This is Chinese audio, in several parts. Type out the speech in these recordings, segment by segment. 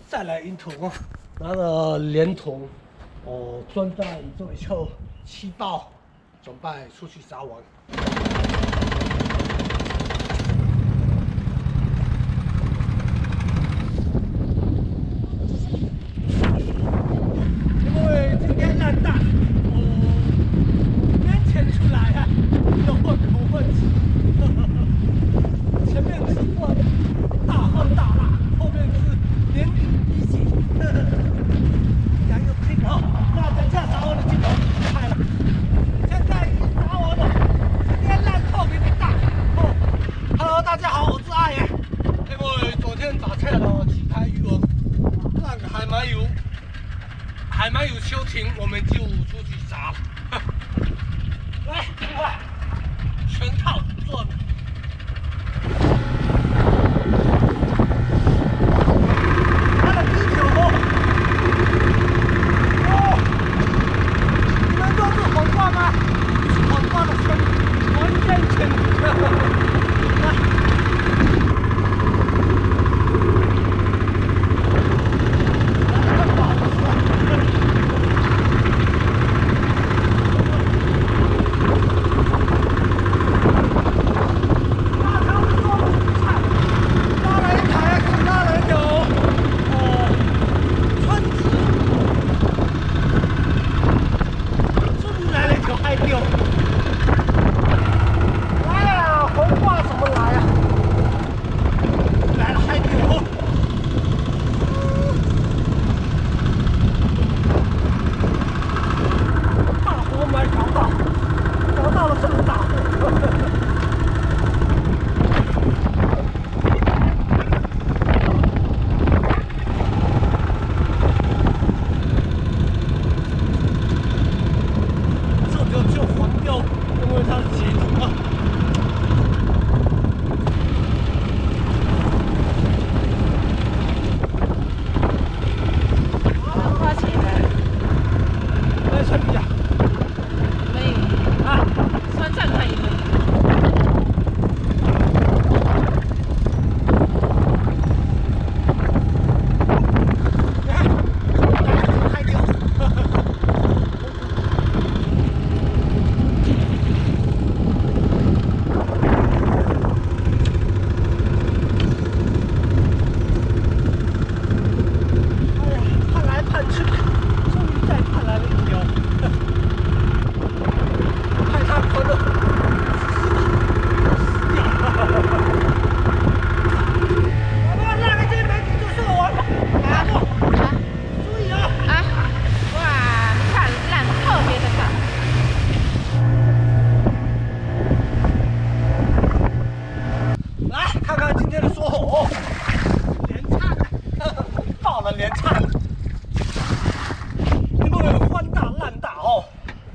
再来一桶，拿了连桶，装在这里后7包，准备出去撒网。因为今天烂大，年前出来啊，有混口问题。前面是大喝大辣，后面是连雨一起，杨又听哦。那等下撒网的镜头开了，现在已经撒网了，今天浪特别的大。Hello， 大家好，我是阿爷。因为昨天打菜了几台鱼饵，浪还没有休停，我们就出去撒了。来，全套做的。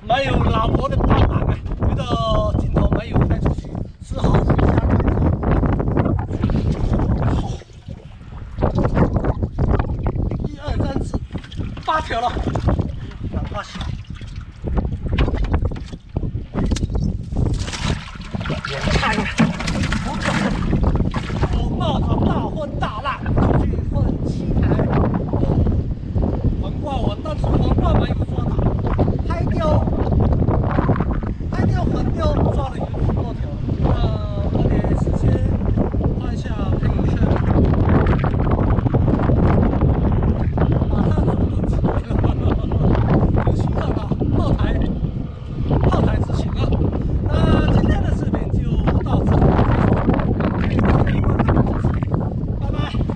没有老婆的帮忙啊，觉得镜头没有拍出去，只好回家1、2、3、4，8条了。